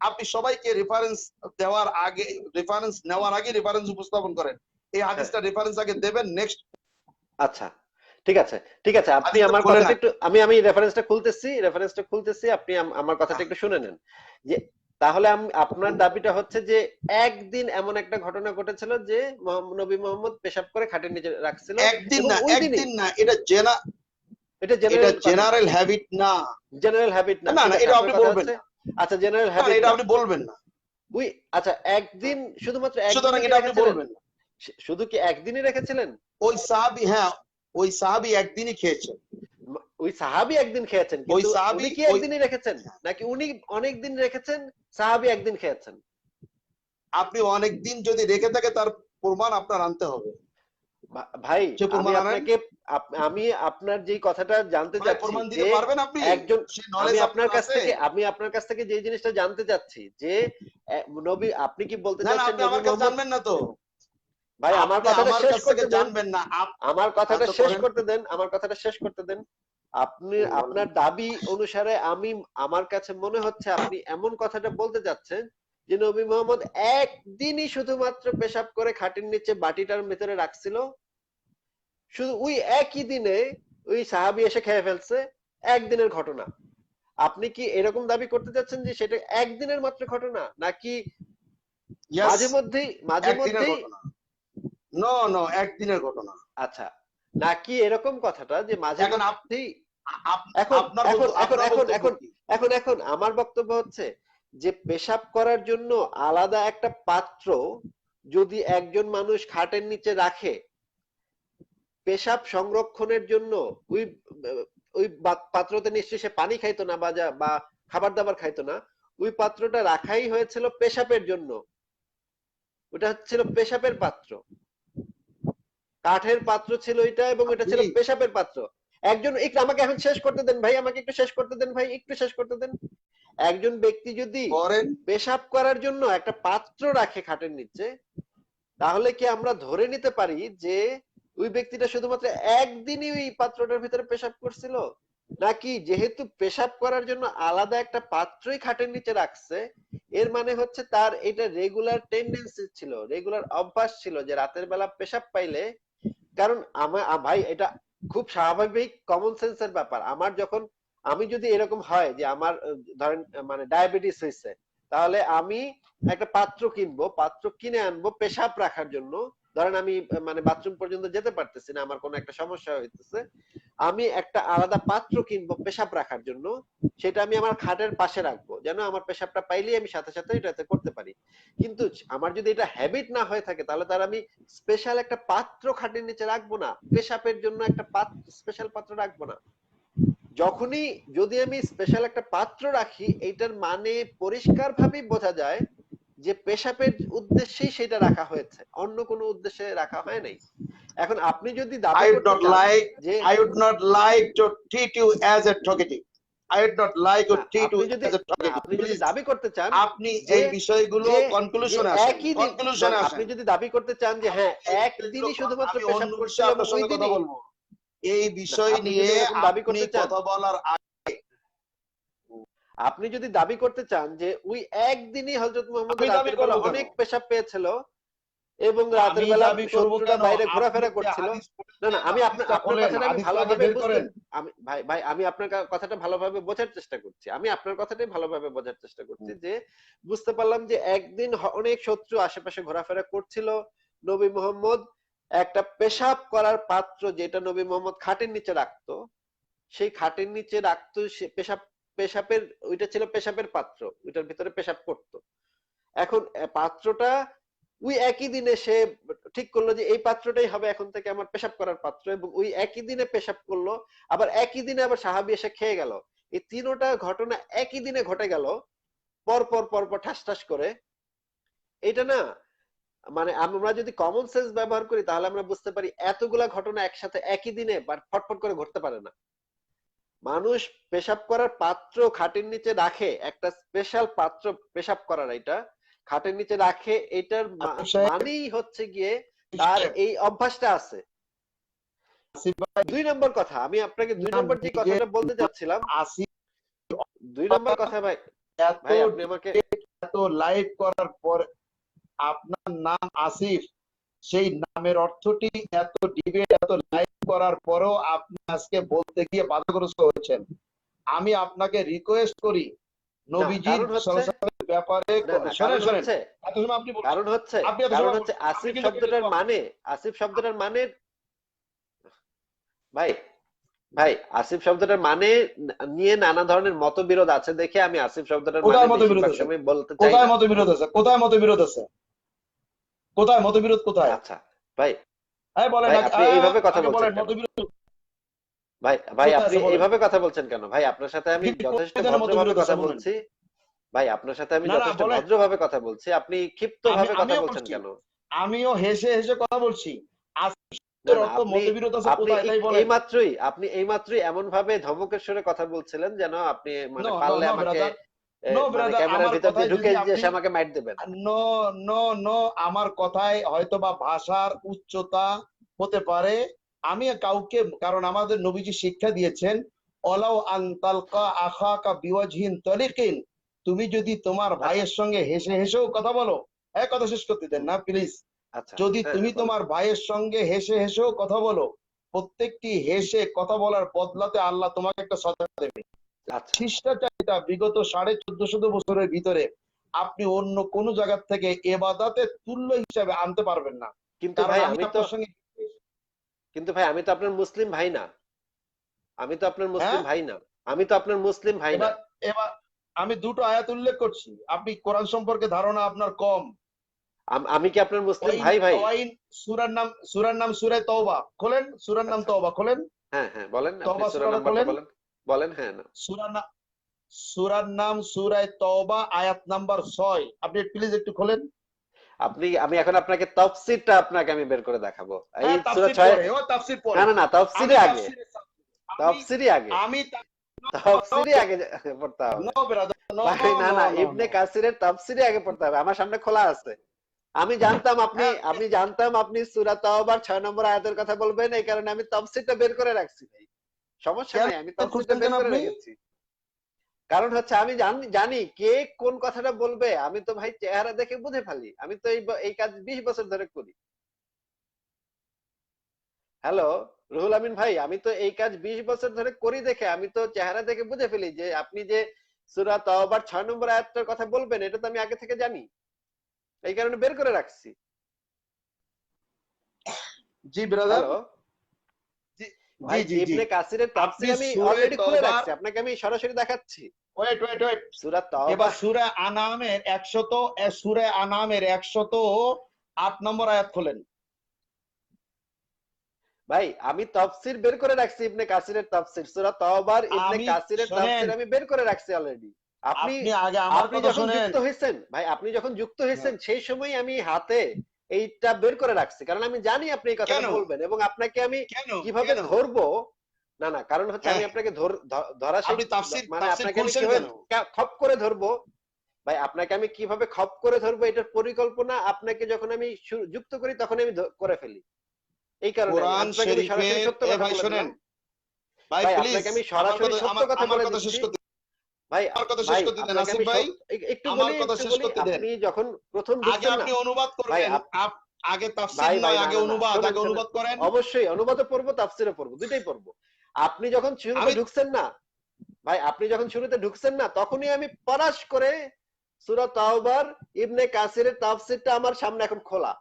আপনি সবাইকে রেফারেন্স দেওয়ার আগে, রেফারেন্স নেওয়ার আগে রেফারেন্স উপস্থাপন করেন। এই হ্যাঁ, হাদিসটা রেফারেন্স আগে দেবেন, নেক্সট আচ্ছা, ঠিক আছে, ঠিক আছে, আপনি হাদিসটা আমার খোলেন কথাটা আগে। একটু, আমি রেফারেন্সটা খুলতেছি, আপনি আমার কথাটা একটু শুনে নেন। যে তাহলে আপনার দাবিটা হচ্ছে যে একদিন এমন একটা ঘটনা ঘটেছিল যে নবী মোহাম্মদ পেশাব করে খাটের নিচে রাখছিল, একদিন এবং না, ওই দিনই। একদিন না, এটা এটা এটা জেনারেল কথা না, জেনারেল হ্যাবিট না। জেনারেল হ্যাবিট না, না ঠিক না, আছে, এটা আপনার আপনি কথা বলবেন হচ্ছে। না, আচ্ছা, জেনারেল না হ্যাবিট এটা না। আপনি বলবেন না, আচ্ছা, একদিন, শুধুমাত্র সুতরাং একদিনই কি এটা আপনি রেখেছিলেন? বলবেন না। শুধু কি একদিনই রেখেছিলেন? ওই সাহাবি, হ্যাঁ, ওই সাহাবি একদিনই খেয়েছেন, ওই সাহাবী একদিন খেয়েছেন, ওই কিন্তু সাহাবি উনি কি ওই, একদিনই রেখেছেন, নাকি উনি অনেক দিন রেখেছেন, সাহাবী একদিন খেয়েছেন? আপনি অনেক দিন যদি রেখে থাকে তার প্রমাণ আপনার আনতে হবে। ভাই, সে আমি প্রমাণ আনেন, আপনাকে, আমি আপনার যেই কথাটা জানতে মানে চাচ্ছি প্রমাণ যে দিতে পারবেন আপনি, একজন, সে নলেজ আপনার আছে। আমি আপনার কাছ থেকে যে জিনিসটা জানতে চাচ্ছি যে নবী, আপনি কি বলতে না না, চাচ্ছেন আপনি নবী আমার কাছে মোহাম্মদ? জানবেন না তো, ভাই আমার আপনি কথাটা আমার শেষ কাছ থেকে করতে দেন, জানবেন না। আমার হ্যাঁ কথাটা তো শেষ করেন। করতে দেন, আমার কথাটা শেষ করতে দেন। আপনি বলেন। আপনার দাবি অনুসারে আমার কাছে মনে হচ্ছে আপনি এমন কথাটা বলতে যাচ্ছেন যে নবী মোহাম্মদ একদিনই শুধুমাত্র পেশাব করে খাটের নিচে বাটিটার ভিতরে রাখছিল, শুধু ওই একই দিনে ওই সাহাবী এসে খেয়ে ফেলছে, একদিনের ঘটনা। আপনি কি এরকম দাবি করতে যাচ্ছেন যে সেটা একদিনের মাত্র ঘটনা, নাকি ইয়েস, একদিনের মাঝে মধ্যেই? ঘটনা। নো নো, একদিনের ঘটনা। আচ্ছা, নাকি এরকম কথাটা যে মাঝে এখন মধ্যেই? এখন আপনার এখন এখন আপনার এখন বক্তব্য এখন কি? এখন আমার বক্তব্য হচ্ছে যে পেশাব করার জন্য আলাদা একটা পাত্র যদি একজন মানুষ খাটের নিচে রাখে, পেশাব সংরক্ষণের জন্য ওই ওই পাত্রতে নিশ্চয়ই সে পানি খাইতো না বা খাবার দাবার খাইতো না, ওই পাত্রটা রাখাই হয়েছিল পেশাবের জন্য। ওটা ছিল পেশাবের পাত্র, কাঠের পাত্র ছিল এটা, এবং এটা ছিল পেশাবের পাত্র। একজন একটু আমাকে এখন শেষ করতে দেন ভাই, আমাকে একটু শেষ করতে দেন ভাই, একটু শেষ করতে দেন। একজন ব্যক্তি যদি পেশাব করার জন্য একটা পাত্র রাখে খাটের নিচে, তাহলে কি আমরা ধরে নিতে পারি যে ওই ব্যক্তিটা শুধুমাত্র একদিনই ওই পাত্রটার ভিতরে পেশাব করছিল, নাকি যেহেতু পেশাব করার জন্য আলাদা একটা পাত্রই খাটের নিচে রাখছে, এর মানে হচ্ছে তার এটা রেগুলার টেন্ডেন্সি ছিল, রেগুলার অভ্যাস ছিল যে রাতের বেলা পেশাব পাইলে। কারণ ভাই এটা খুব স্বাভাবিক কমন সেন্সের ব্যাপার। আমি যদি এরকম হয় যে আমার ধরেন মানে ডায়াবেটিস হয়েছে, তাহলে আমি একটা পাত্র কিনবো, পাত্র কিনে আনবো পেশাব রাখার জন্য। ধরেন আমি মানে বাথরুম পর্যন্ত যেতে পারতেছি না, আমার কোনো একটা সমস্যা হইতেছে, আমি একটা আলাদা পাত্র কিনবো পেশাব রাখার জন্য, সেটা আমি আমার খাটের পাশে রাখবো, যেন আমার পেশাবটা পাইলেই আমি সাথে সাথে এটাতে করতে পারি। কিন্তু আমার যদি এটা হ্যাবিট না হয়ে থাকে, তাহলে তার আমি স্পেশাল একটা পাত্র খাটের নিচে রাখবো না, পেশাবের জন্য একটা স্পেশাল পাত্র রাখবো না। যখনই যদি আমি স্পেশাল একটা পাত্র রাখি, এইটার মানে পরিষ্কার ভাবেই বোঝা যায় যে পেশাবের উদ্দেশ্যেই সেটা রাখা হয়েছে, অন্য কোনো উদ্দেশ্যে রাখা হয় নাই। এখন আপনি যদি দাবি করতে চান যে I would not like to treat you as a talkative. I would not like to treat you as a talkative. আপনি যদি দাবি করতে চান আপনি এই বিষয়গুলো কনক্লুশনে আসেন, কনক্লুশনে আসেন। আপনি যদি দাবি করতে চান যে হ্যাঁ একদিনই শুধুমাত্র পেশাব করছিল এবং ওই দিনই কথা বলবো এই বিষয় নিয়ে দাবি করতে চান, কথা বলার আপনি যদি দাবি করতে চান যে ওই একদিনই হযরত মুহাম্মদ রাতের বেলা অনেক পেশাব পেয়েছিল এবং রাতের বেলা শত্রুরা বাইরে ঘোরাফেরা করছিল, না না আমি আপনার কথাটা আমি ভালোভাবে বুঝতে, আমি আপনার কথাটা ভালোভাবে বোঝার চেষ্টা করছি, আমি আপনার কথাটাই ভালোভাবে বোঝার চেষ্টা করছি যে বুঝতে পারলাম যে একদিন অনেক শত্রু আশেপাশে ঘোরাফেরা করছিল, নবী মুহাম্মদ একটা পেশাব করার পাত্র যেটা নবী মুহাম্মদ খাটের নিচে রাখতো, সেই খাটের নিচে রাখতো, সে পেশাবের ওইটা ছিল পেশাবের পাত্র, ওইটার ভিতরে পেশাব করতো। এখন পাত্রটা ওই একই দিনে সে ঠিক করলো যে এই পাত্রটাই হবে এখন থেকে আমার পেশাব করার পাত্র, এবং ওই একই দিনে পেশাব করলো, আবার একই দিনে আবার সাহাবী এসে খেয়ে গেল। এই তিনটা ঘটনা একই দিনে ঘটে গেল, পর পর পর পর ঠাস ঠাস করে। এটা না মানে আমরা যদি কমন সেন্স ব্যবহার করি তাহলে আমরা বুঝতে পারি এতগুলা ঘটনা একসাথে একই দিনে ফটফট করে ঘটতে পারে না। মানুষ পেশাব করার পাত্র খাটের নিচে রাখে, একটা স্পেশাল পাত্র পেশাব করার, এটা খাটের নিচে রাখে, এটার মানেই হচ্ছে গিয়ে তার এই অভ্যাসটা আছে। 2 নম্বর কথা, আমি আপনাকে 2 নম্বর যে কথাটা বলতে যাচ্ছিলাম, 2 নম্বর কথা ভাই, ভাই আপনি আমাকে এত লাইভ করার পর আপনার নাম আসিফ, সেই নামের অর্থটি এত ডিবেট এত লাইভ করার পরেও আপনি আজকে বলতে গিয়ে বাধাগ্রস্ত হয়েছেন। আমি আপনাকে রিকোয়েস্ট করি নবীজির সাল্লাল্লাহু ব্যাপারে কারণ হচ্ছে আসিফ শব্দটার মানে ভাই আসিফ শব্দটার মানে নিয়ে নানা ধরনের মতবিরোধ আছে দেখে আমি আসিফ শব্দটার মানে বেশিরভাগ বলতে চাই না। কোথায় মতবিরোধ আছে? কোথায় মতবিরোধ আছে? কোথায় মতবিরোধ কোথায়? আচ্ছা ভাই, হ্যাঁ বলেন, আপনি এইভাবে কথা বলছেন কেন? মতবিরোধ ভাই আপনি এইভাবে কথা বলছেন কেন? ভাই আপনার সাথে আমি যথেষ্ট ভদ্রভাবে কথা বলছি। ভাই আপনার সাথে আমি যথেষ্ট ভদ্রভাবে কথা বলছি, আপনি ক্ষিপ্ত ভাবে কথা বলছেন কেন? আমিও হেসে হেসে কথা বলছি। আপনি এইমাত্রই এমন ভাবে ধমকের সুরে কথা বলছিলেন যেন আপনি মানে পারলে আমাকে ক্যামেরার ভিতর দিয়ে ঢুকে এসে আমাকে মাইট দিবেন। নো, আমার কথায় হয়তোবা ভাষার উচ্চতা হতে পারে, আমি কাউকে, কারণ আমাদের নবীজি শিক্ষা দিয়েছেন ওয়ালাউ আন তালকা আখাকা বিওয়াজহিন তালিকিন, তুমি যদি তোমার ভাইয়ের সঙ্গে হেসে হেসেও কথা বলো, কথা শেষ করতে দেন না প্লিজ। যদি তুমি তোমার ভাইয়ের সঙ্গে হেসে হেসেও কথা বলো, প্রত্যেকটি হেসে কথা বলার বদলাতে আল্লাহ তোমাকে একটা সদকা দেবে। শিষ্টাচারটা বিগত 1450 বছরের ভিতরে আপনি অন্য কোন জায়গা থেকে ইবাদতের তুল্য হিসাবে আনতে পারবেন না। কিন্তু ভাই আমি তো আপনার মুসলিম ভাই না, আমি তো আপনার মুসলিম ভাই না। এবার আমি দুটো আয়াত উল্লেখ করছি, আপনি কোরআন সম্পর্কে ধারণা আপনার কম। আমি কি আপনার মুসলিম ওয়াইন ভাই? ভাই ওয়াইন সূরার নাম সূরা তওবা খোলেন, সূরার নাম আচ্ছা, তওবা খোলেন, হ্যাঁ হ্যাঁ, বলেন, আপনি তওবা সূরা সূরাটা নাম্বারটা খোলেন। বলেন। বলেন, হ্যাঁ না। সূরা না সূরার নাম সূরা তওবা আয়াত নাম্বার 6। আপনি প্লিজ একটু খোলেন। আমি এখন আপনাকে তাফসীরটা আপনাকে আমি বের করে দেখাবো। এই হ্যাঁ, সূরা তাফসীর 6। পড়ে, ও তাফসীর না পড়ে। না না, আমি তাফসীরই আগে। তাফসীরের ছাত্র। আমি তাফসীরই আগে। আমি তাফসীরই আগে পড়তে হবে। নো ব্রাদার, নো ভাই না নো না, নো ইবনে নো। কাসিরের তাফসীরই আগে পড়তে হবে। আমার সামনে খোলা আছে। হ্যাঁ, আমি জানতাম আপনি সূরা তাওবার 6 নম্বর আয়াতের কথা বলবেন, এই কারণে আমি তাফসীরটা বের করে রাখছি ভাই। সমস্যা কেন নাই, আমি তাফসীরটা খুঁজছেন বের কেন করে আপনি? রেখেছি। কারণ হচ্ছে আমি জানি কে কোন কথাটা বলবে। আমি তো ভাই চেহারা দেখে বুঝে ফেলি। আমি তো এই কাজ 20 বছর ধরে করি। হ্যালো, রুহুল আমিন ভাই, আমি তো এই কাজ 20 বছর ধরে করি দেখে আমি তো চেহারা দেখে বুঝে ফেলি যে আপনি যে সূরা তাওবার 6 নম্বর আয়াতটার কথা বলবেন, এটা তো আমি আগে থেকে জানি। এই কারণে বের করে রাখছি। জি ব্রাদার। হ্যালো জি জি ভাই, জি জি। ইবনে কাসিরের আপনি তাফসীর আমি সূরা অলরেডি খুলে তওবার, রাখছি, আপনাকে আমি সরাসরি দেখাচ্ছি। ওয়েট ওয়েট ওয়েট, সূরা এবার তাওবা। সূরা আনামের 108 নম্বর আয়াত খোলেন। ভাই আমি তাফসীর বের করে রাখছি, ইবনে কাসিরের তাফসীর সূরা তাওবার ইবনে আমি কাসিরের শোনেন, তাফসীর আমি বের করে রাখছি অলরেডি। আপনি আপনি আগে আমার আপনি কথা যখন শোনেন। যুক্ত হয়েছেন ভাই, আপনি যখন যুক্ত হ্যাঁ, হয়েছেন সেই সময় আমি হাতে এইটা বের করে রাখছি, কারণ আমি জানি আপনি এই কথাটা কেন বলবেন এবং আপনাকে আমি কেন কিভাবে কেন? ধরবো। না না, কারণ হচ্ছে আমি হ্যাঁ, আপনাকে ধরা আপনি তাফসীর মানে তাফসীর আপনাকে আমি খুলছেন কিভাবে কেন? খপ করে ধরবো। ভাই আপনাকে আমি কিভাবে খপ করে ধরবো এটার পরিকল্পনা আপনাকে যখন আমি যুক্ত করি তখন আমি করে ফেলি। এই কারণে কোরআন আপনাকে আমি সরাসরি শরীফের, সত্য এ কথা ভাই বলে শোনেন, দিলাম। ভাই ভাই প্লিজ আপনাকে আমি আমার সরাসরি কথা, সত্য কথা আমার বলে কথা শেষ দিচ্ছি। করতে, ভাই আমার কথা শেষ ভাই করতে দেন আপনাকে আসিফ আমি ভাই। একটু আমার বলি, কথা একটু শেষ বলি। করতে দেন। আপনি যখন প্রথম আগে ঢুকছেন না আপনি অনুবাদ ভাই, করবেন। আগে তাফসীর ভাই ভাই নয়, না আগে না না, অনুবাদ, শোনেন আগে শোনেন, অনুবাদ করেন। অবশ্যই অনুবাদও পড়বো তাফসীরও পড়বো, দুইটাই পড়বো। আপনি যখন শুরুতে আমি ঢুকছেন না ভাই, আপনি যখন শুরুতে ঢুকছেন না তখনই আমি পরাশ করে সূরা তাওবার ইবনে কাসিরের তাফসীরটা আমার সামনে এখন খোলা।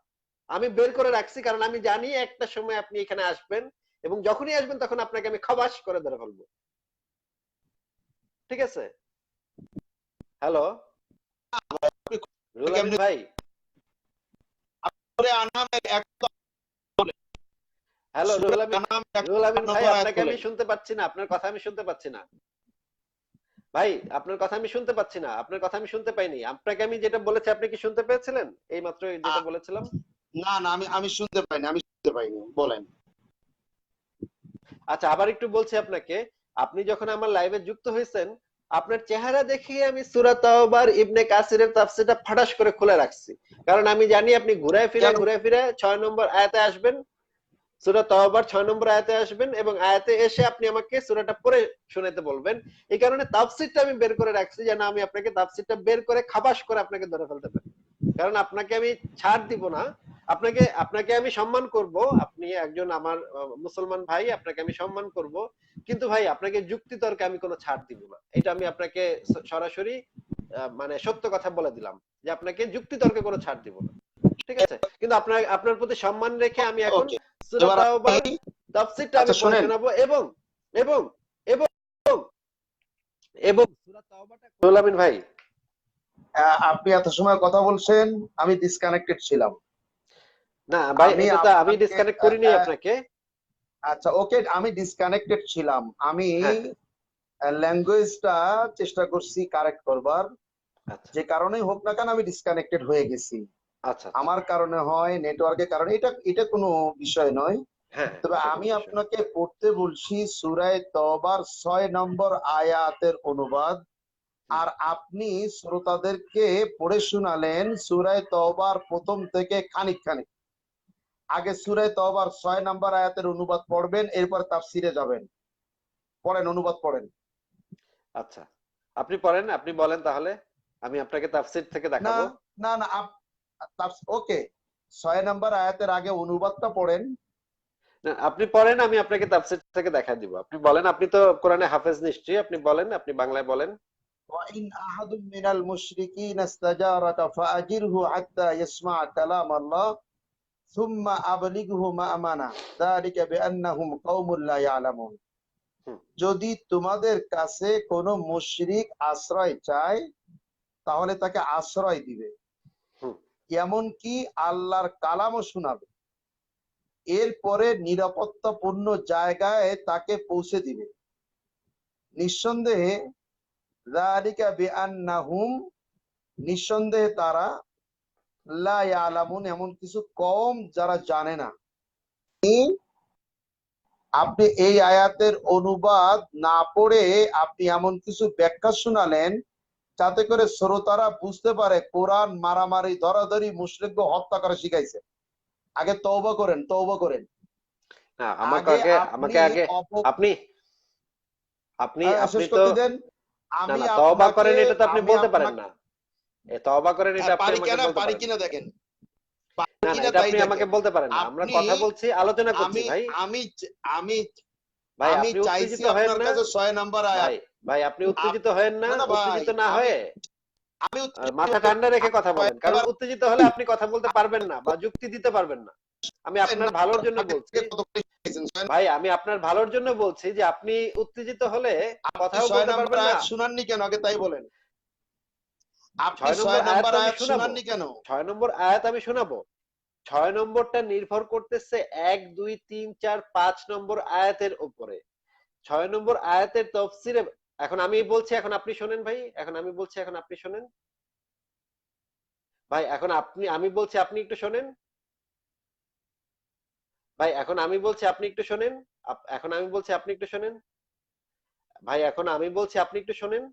আমি বের করে রাখছি, কারণ আমি জানি একটা সময় আপনি এখানে আসবেন এবং যখনই আসবেন তখন আপনাকে আমি খবাস করে ধরে ফেলবো। ঠিক আছে? হ্যালো রুহুল আমিন কেমনে ভাই। সূরা আনামের হ্যালো সূরা আনাম রুহুল আমিন 108 ভাই, নম্বর আয়াত আপনাকে আমি খোলেন। শুনতে পাচ্ছি না, আপনার কথা আমি শুনতে পাচ্ছি না। ভাই আপনার কথা আমি শুনতে পাচ্ছি না, আপনার কথা আমি শুনতে পাইনি। আপনাকে আমি যেটা বলেছি আপনি কি শুনতে পেয়েছিলেন এই মাত্র যেটা আ- বলেছিলাম? না না, আমি আমি শুনতে পাইনি, আমি শুনতে পাইনি, বলেন। আচ্ছা, আবার একটু বলছি আপনাকে। আপনি যখন আমার লাইভে যুক্ত হয়েছেন, আপনার চেহারা দেখিয়ে আমি সূরা তাওবার ইবনে কাসিরের তাফসীরটা ফাটাস করে খুলে রাখছি, কারণ আমি জানি আপনি কেন? ঘুরে ফিরে 6 নম্বর আয়াতে আসবেন। সূরা তাওবার 6 নম্বর আয়াতে আসবেন এবং আয়াতে এসে আপনি আমাকে সূরাটা পড়ে শোনাতে বলবেন। এই কারণে তাফসীরটা আমি বের করে রাখছি যেন আমি আপনাকে তাফসীরটা বের করে খাবাস করে আপনাকে ধরে ফেলতে পারি। কারণ আপনাকে আমি ছাড় দিব না। আপনাকে আমি সম্মান করব। আপনি একজন আমার মুসলমান ভাই, আপনাকে আমি সম্মান করব। কিন্তু ভাই আপনাকে যুক্তি তর্কে আমি কোনো ছাড় দিব না। এটা আমি আপনাকে সরাসরি মানে সত্য কথা বলে দিলাম যে আপনাকে যুক্তি তর্কে কোনো ছাড় দিব না। ঠিক আছে? কিন্তু আপনার প্রতি সম্মান রেখে আমি এখন ওকে, সূরা এবার তাওবার আপনি, তাফসীরটা আমি আচ্ছা পড়ে শোনেন, শোনাবো এবং এবং এবং এবং সূরা তাওবাটা রুহুল আমিন ভাই। আপনি এত সময় কথা বলছেন, আমি ডিসকানেক্টেড ছিলাম। না ভাই, আমি এটা তো আমি আপনাকে ডিসকানেক্ট করিনি আপনাকে। আচ্ছা ওকে, আমি ডিসকানেক্টেড ছিলাম। আমি হ্যাঁ হ্যাঁ, ল্যাঙ্গুয়েজটা চেষ্টা করছি কারেক্ট করবার, আচ্ছা যে কারণেই হোক না কেন আমি ডিসকানেক্টেড হয়ে গেছি। আচ্ছা আচ্ছা। আমার কারণে হয়, নেটওয়ার্কের কারণে, এটা এটা কোনো বিষয় নয়। হ্যাঁ হ্যাঁ, তবে এটা কোনো আমি বিষয় না। আপনাকে পড়তে বলছি সূরা তওবার 6 নম্বর আয়াতের অনুবাদ, হুম, আর আপনি শ্রোতাদেরকে পড়ে শোনালেন সূরা তওবার প্রথম থেকে খানিক খানিক। আগে সূরা তওবার 6 নম্বর আয়াতের অনুবাদ পড়বেন, এরপর তাফসিরে যাবেন। পড়েন, অনুবাদ পড়েন। আচ্ছা, আপনি পড়েন, আপনি বলেন তাহলে, আমি আপনাকে তাফসীর থেকে না দেখাবো। না না, ওকে, 6 নম্বর আয়াতের আগে অনুবাদটা পড়েন। না, আপনি পড়েন, আমি আপনাকে তাফসীর থেকে দেখা দিব। আপনি বলেন, আপনি তো কোরআনে হাফেজ নিশ্চয়ই, আপনি বলেন, আপনি বাংলায় বলেন। وإن أحد من المشركين استجارك فأجره حتى يسمع كلام الله ثم أبلغه مأمنة ذلك بأنهم قوم لا يعلمون। হুম যদি তোমাদের কাছে কোনো মুশরিক আশ্রয় চায়, তাহলে তাকে আশ্রয় দিবে। হুম এমনকি আল্লাহর কালামও শোনাবে, এরপরে নিরাপত্তাপূর্ণ জায়গায় তাকে পৌঁছে দিবে। নিঃসন্দেহে যালিকা বিআন্নাহুম, নিঃসন্দেহে তারা লা ইয়ালামুন, এমন কিছু কম যারা জানে না। আপনি এই আয়াতের অনুবাদ না পড়ে আপনি এমন কিছু ব্যাখ্যা শোনালেন যাতে করে শ্রোতারা বুঝতে পারে কোরআন মারামারি ধরাধরি মুশরিককে হত্যা করে শিখাইছে। আগে তওবা করেন, তওবা করেন। না আগে আমাকে আগে আপনি আপনি আপনি শেষ তো করতে দেন। না আমি না তওবা আপনাকে করেন এটা তো আপনি আমি বলতে পারেন আপনাকে না। তওবা করেন এটা আপনি পারি আমাকে কিনা, বলতে পারি পারেন কিনা না। দেখেন, না পারি না কিনা এটা তাই আপনি আমাকে দেখেন। বলতে পারেন না। আমরা আপনি কথা বলছি, আলোচনা করছি আমি ভাই। আমি আমি ভাই আমি আপনি চাইছি উত্তেজিত হয়েন আপনার না। কাছে ৬ নাম্বার আয়াত। ভাই ভাই আপনি উত্তেজিত আপ- হয়েন না। না না ভাই, উত্তেজিত না আমি হয়ে আমি মাথা ঠান্ডা রেখে কথা ছয় বলেন, কারণ নাম্বার উত্তেজিত হলে আপনি কথা বলতে পারবেন না বা যুক্তি দিতে পারবেন না। আমি আপনার ভালোর জন্য আগে বলছি। থেকে কতগুলি শিখেছেন? ভাই আমি আপনার ভালোর জন্য বলছি যে আপনি উত্তেজিত হলে আপনি কথাও ৬ বলতে নাম্বার পারবেন না। আয়াত শুনাননি কেন, আগে তাই বলেন। আপনি ৬ নম্বর ৬ আয়াত নাম্বার তো আমি আয়াত শোনাবো। শুনাননি কেন? ৬ নম্বর আয়াত আমি শোনাবো। ৬ নম্বরটা নির্ভর করতেছে ১, ২, ৩, ৪, ৫ নম্বর আয়াতের উপরে। ৬ নম্বর আয়াতের তফসিরে এখন আমি বলছি, এখন আপনি শোনেন ভাই। এখন আমি বলছি, এখন আপনি শোনেন। ভাই এখন আমি বলছি, আপনি একটু শোনেন। ভাই এখন আমি বলছি, আপনি একটু শোনেন। এখন আমি বলছি, আপনি একটু শোনেন। ভাই এখন আমি বলছি, আপনি একটু শোনেন।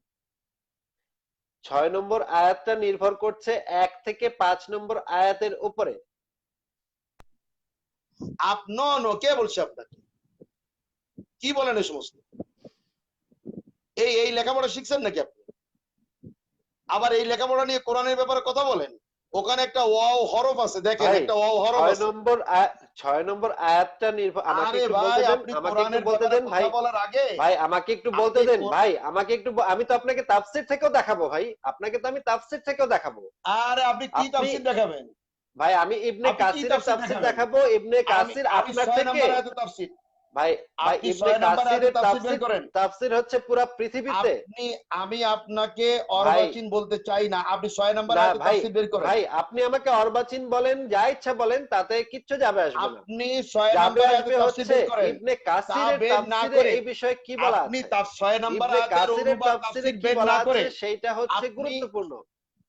৬ নম্বর আয়াতটা নির্ভর করছে ১ থেকে ৫ নম্বর আয়াতের উপরে। কে বলছে আপনাকে? কি বলেন এই সমস্ত? এই লেখাপড়া শিখছেন নাকি আপনি? আবার এই লেখাপড়া নিয়ে কোরআনের ব্যাপারে কথা বলেন। ওখানে একটা ওয়াও হরফ আছে, দেখেন ভাই একটা ওয়াও হরফ ৬ আছে। নম্বর ৬ নম্বর আয়াতটা নির্ভর, আমাকে আরে একটু ভাই, বলতে দেন, আপনি আমাকে একটু কোরআনের বলতে ব্যাপারে দেন ভাই। কথা বলার আগে ভাই আমাকে একটু বলতে আপনি দেন ভাই, আমাকে একটু আমি তো আপনাকে তাফসীর থেকেও দেখাবো ভাই। আপনাকে তো আমি তাফসীর থেকেও দেখাবো। আরে আপনি কি আপনি তাফসীর দেখাবেন? ভাই আমি ইবনে আপনি কি কাসিরের তাফসীর তাফসীর দেখাবেন? দেখাবো। ইবনে আমি কাসির আমি আপনার ৬ থেকে নাম্বার আয়াতের তাফসীর। ভাই ভাই আপনি ইবনে ৬ নাম্বার আয়াতের কাসিরের তাফসীর বের তাফসীর করেন। তাফসীর হচ্ছে পুরা পৃথিবীতে। আমি আপনাকে ভাই অর্বাচীন বলতে চাই না, আপনি ৬ নাম্বার না আয়াতের ভাই, তাফসীর বের করেন। ভাই আপনি আমাকে অর্বাচীন বলেন, যা ইচ্ছা বলেন, তাতে কিচ্ছু যাবে আসবে না। আপনি ৬ যাবে নাম্বার আসবে আয়াতের তাফসীর হচ্ছে বের করেন। ইবনে তা কাসিরের বের না তাফসীরে করে এই বিষয়ে কি বলা আপনি আছে। তার ৬ নাম্বার ইবনে আয়াতের কাসিরের অনুবাদ তাফসীরে তাফসীর কি বের বলা না আছে করে সেইটা হচ্ছে আপনি গুরুত্বপূর্ণ।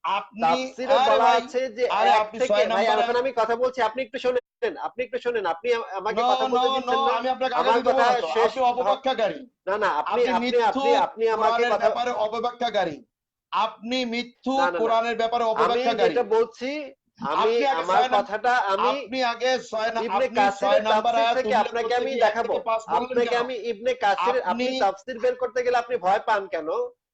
আপনি তাফসীরে আরে বলা ভাই, আছে যে আরে ১ আপনি থেকে ৬ ভাই নাম্বার এখন আমি কথা বলছি, আপনি একটু শোনেন, আপনি একটু শোনেন। আপনি আমাকে নো কথা নো বলতে নো, দিচ্ছেন না। আমি আপনাকে আমার আগাতে দেবো কথা না তো, শেষ আপনি অপব্যাখ্যাকারী। না না আপনি আপনি আপনি মিথ্যু, আপনি আপনি আমাকে কোরআনের কথা ব্যাপারে অপব্যাখ্যাকারী। আপনি মিথ্যু, না না না কোরআনের ব্যাপারে আমি অপব্যাখ্যাকারী। যেটা বলছি, আমি আপনি আগে আমার ৬ নাম্বার কথাটা আমি আপনি আগে ৬ ইবনে আপনি ৬ কাসিরের নাম্বার তাফসীর আয়াত থেকে উল্লেখ আপনাকে করতে আমি গিয়ে ১ দেখাবো। থেকে ৫ বললেন আপনাকে কেন? আমি ইবনে কাসিরের, আপনি আপনি তাফসীর বের করতে গেলে আপনি ভয় পান কেন?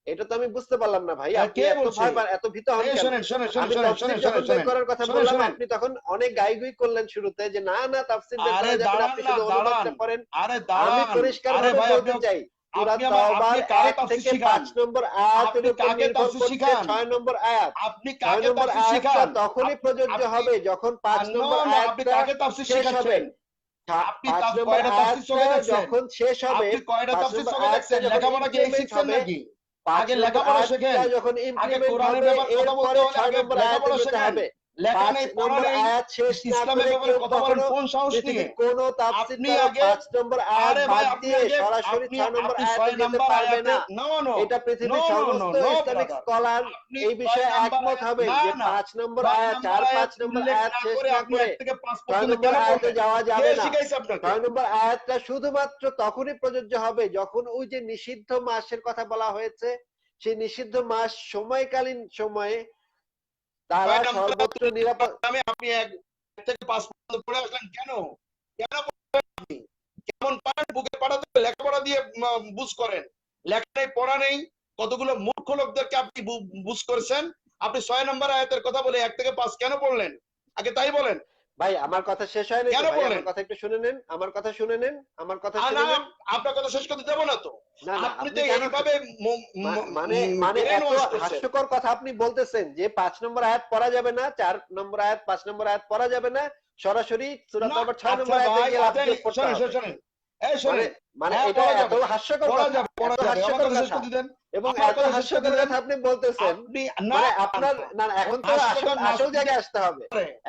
এটা তো আমি বুঝতে পারলাম না ভাই। আপনি কে এত বলছে? ভয় পান, এত ভীত হন এই কেন? শোনেন শোনেন শোনেন আমি শোনেন তাফসীর শোনেন যখন শোনেন বের শোনেন করার কথা শোনেন বললাম, শোনেন আপনি তখন অনেক গাইগুই করলেন শুরুতে যে না না তাফসীর বের আরে করা যাবে না, দাঁড়ান আপনি না, শুধু দাঁড়ান। অনুবাদটা পড়েন। আরে আমি দাঁড়ান। পরিষ্কার আরে ভাবে ভাই, বলতে চাই, সূরা আপনি তাওবার কাকে ১ তাফসীর থেকে শিখান? ৫ নম্বর আয়াতের আপনি উপর কাকে নির্ভর তাফসীর করছে শিখান? ৬ নম্বর আয়াত। আপনি ৬ কাকে নম্বর তাফসীর আয়াতটা শিখান? তখনই প্রযোজ্য আপনি হবে যখন ৫ নো নম্বর নো, আপনি আয়াতটা কাকে তাফসীর শেষ হবে। শিখাচ্ছেন? আপনি ৫ নম্বর কয়টা তাফসীর আয়াতটা ছবি দেখছেন? যখন শেষ হবে, আপনি কয়টা ৫ তাফসীর নম্বর ছবি আয়াতটা দেখছেন? যখন লেখাপড়া কি এই ইমপ্লিমেন্ট শিখছেন হবে, নাকি? ৫ আগে নম্বর লেখাপড়া শেখেন। আয়াতটা যখন আগে ইমপ্লিমেন্ট কোরআনের হবে, ব্যাপারে কথা বলতে এরপরে হলে ৬ আগে নম্বর আয়াতে লেখাপড়া যেতে শেখেন। হবে। লেখা ৫ নেই, পড়া নম্বর নেই, আয়াত শেষ না ইসলামের করে ব্যাপারে কেউ কথা বলেন কখনো কোন সাহস নিয়ে? পৃথিবীর কোন তাফসীর আপনি কারো আগে ৫ নম্বর আয়াত আরে ভাই, বাদ আপনি দিয়ে আগে সরাসরি ৬ নম্বর আপনি আয়াতে ৬ যেতে নাম্বার পারবে আয়াতে না। নো নো এটা নো পৃথিবীর নো নো সমস্ত নো ইসলামিক ব্রাদার, স্কলার আপনি এই ৬ বিষয়ে নাম্বার একমত আয়াত হবেন না যে না ৫ নম্বর ৬ আয়াত, নাম্বার ৪-৫ আয়াত নম্বর উল্লেখ আয়াত না শেষ করে না আপনি করে ১ থেকে ৫ ৬ পর্যন্ত নম্বর কেন আয়াতে পড়লেন? যাওয়া কে যাবে না। শিখাইছে আপনাকে? ৬ নম্বর আয়াতটা শুধুমাত্র তখনই প্রযোজ্য হবে যখন ওই যে নিষিদ্ধ মাসের কথা বলা হয়েছে, সেই নিষিদ্ধ মাস সময়কালীন সময়ে তারা ৬ নাম্বার আয়াত সর্বত্র নিরাপদ। আমি আপনি ১ থেকে ৫ পর্যন্ত পড়ে আসলেন কেন? কেন পড়লেন আপনি? কেমন পারেন বুকে পাঠাতে লেখাপড়া দিয়ে বুঝ করেন। লেখা নেই, পড়া নেই, কতগুলো মূর্খ লোকদেরকে আপনি বুঝ করেছেন। আপনি ৬ নাম্বার আয়াতের কথা বলে ১ থেকে ৫ কেন পড়লেন? আগে তাই বলেন। ভাই আমার কথা শেষ হয়নি কেন তো ভাই, পড়লেন? আমার কথা একটু শুনে নেন, আমার কথা শুনে নেন, আমার কথা না শুনে নেন। আপনার কথা শেষ করতে দেব না তো। না না আপনি আপনি তো কেন এইভাবে মানে মানে ব্রেন এত ওয়াশ করছেন। হাস্যকর কথা আপনি বলতেছেন যে ৫ নম্বর আয়াত পড়া যাবে না, ৪ নম্বর আয়াত, ৫ নম্বর আয়াত পড়া যাবে না, সরাসরি সূরা না, তাওবার ৬ আচ্ছা নম্বর আয়াতে ভাই, গিয়ে লাফ আচ্ছা দিয়ে পড়তে শোনেন হবে। শোনেন, এই মানে শোনেন, মানে হ্যাঁ এটা পড়া এত যাবে, হাস্যকর পড়া কথা, যাবে, পড়া এত যাবে। আমার হাস্যকর কথা শেষ কথা। করতে দেন। এবং আমার এত কথা শেষ হাস্যকর করতে কথা আপনি বলতেছেন, আপনি মানে আপনার না না, এখন তো হাস্যকর না, আসল জায়গায় আসতে হবে।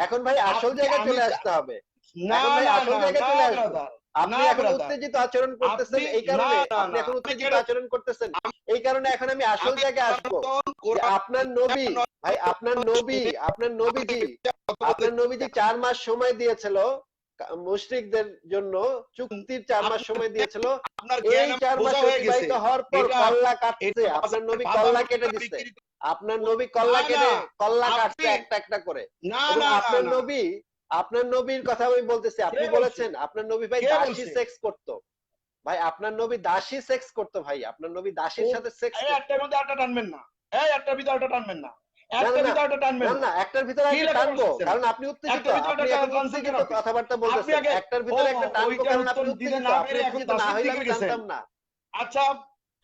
এখন ভাই আসল আপনি জায়গায় আমি চলে আসতে হবে। না এখন ভাই না আসল না জায়গায় না চলে আসবো। ব্রাদার, আপনি না এখন ব্রাদার, উত্তেজিত আচরণ করতেছেন আপনি এই কারণে, না আপনি না এখন আমি উত্তেজিত কেন আচরণ করতেছেন এই কারণে এখন আমি আসল আমি জায়গায় আসবো। সনাতন যে কোরআন আপনার নবী, ভাই আপনার নবী, আপনার নবীজি, কথা বলতে আপনার নবীজি 4 মাস সময় দিয়েছিল মুশরিকদের জন্য, চুক্তির 4 মাস সময় দিয়েছিল। আপনার এই জ্ঞান 4 মাস বোঝা হয়ে গেছে। অতিবাহিত হওয়ার পর এটা কল্লা কাটছে, এটা আপনার নবী বাদাম কল্লা কেটে দিছে। বিক্রি আপনার নবী না কল্লা না কেটে কল্লা কাটছে আপনি একটা একটা করে। না এবং না না আপনার না নবী, আপনার নবীর কথা আমি বলতেছি, কে আপনি বলছে? বলেছেন আপনার নবী ভাই কে দাসী বলছে? সেক্স করতো। ভাই আপনার নবী দাসী সেক্স করতো, ভাই আপনার নবী দাসীর কোন সাথে সেক্স এই করতো। একটার মধ্যে আরেকটা টানবেন না। এই একটার ভিতরে আরেকটা টানবেন না। না না একটার না ভিতরে আরেকটা টানবেন না না। না, একটার ভিতরে কি একটা লেখাপড়া টানবো শিখছেন? কারণ আপনি উত্তেজিত, একটার ভিতরে আপনি একটা এখন টানছেন কেন উত্তেজিত আপনি? কথাবার্তা আপনি বলতেছেন। আগে একটার ভিতরে একটা টানবো ওইটার কারণ উত্তর আপনি দিতে উত্তেজিত, না আপনি পেরে এখন উত্তেজিত না দাসীর হইলে দিকে আমি গেছেন। জানতাম না। আচ্ছা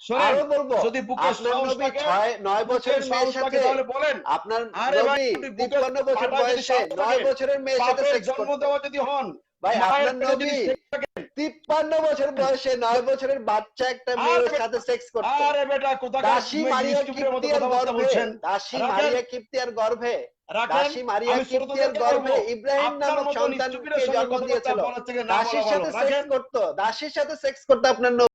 শোনেন, আরো বলবো, যদি বুকের আপনার সাহস নবী থাকে, 9 বুকের বছরের মেয়ের সাহস থাকে সাথে, তাহলে বলেন। আপনার আরে ভাই নবী আপনি বুকের 53 বছর ফাটায় যদি বয়সে সাহস 9 থাকে, বছরের মেয়ের সাথে বাপের সেক্স জন্ম করতো। দেওয়া যদি হন, ভাই মায়ের আপনার পেটে যদি নবী ঠিক থাকেন, 53 বছর বয়সে 9 বছরের বাচ্চা একটা মেয়ের আরে সাথে সেক্স করতো। আরে বেটা কোথাকার দাসী মারিয়া স্টুপিডের মতো কিপ্তিয়ার কথাবার্তা গর্ভে, বলছেন। দাসী রাখেন মারিয়া কিপ্তিয়ার গর্ভে, রাখেন দাসী মারিয়া আমি কিপ্তিয়ার শ্রোতাদেরকে বলবো, গর্ভে ইব্রাহিম আপনার নামক মতন সন্তানকে স্টুপিডের সঙ্গে জন্ম কথাবার্তা দিয়েছিল। বলার থেকে না বলা দাসীর ভালো। সাথে সেক্স রাখেন। করতো, দাসীর সাথে সেক্স করতো আপনার নবী।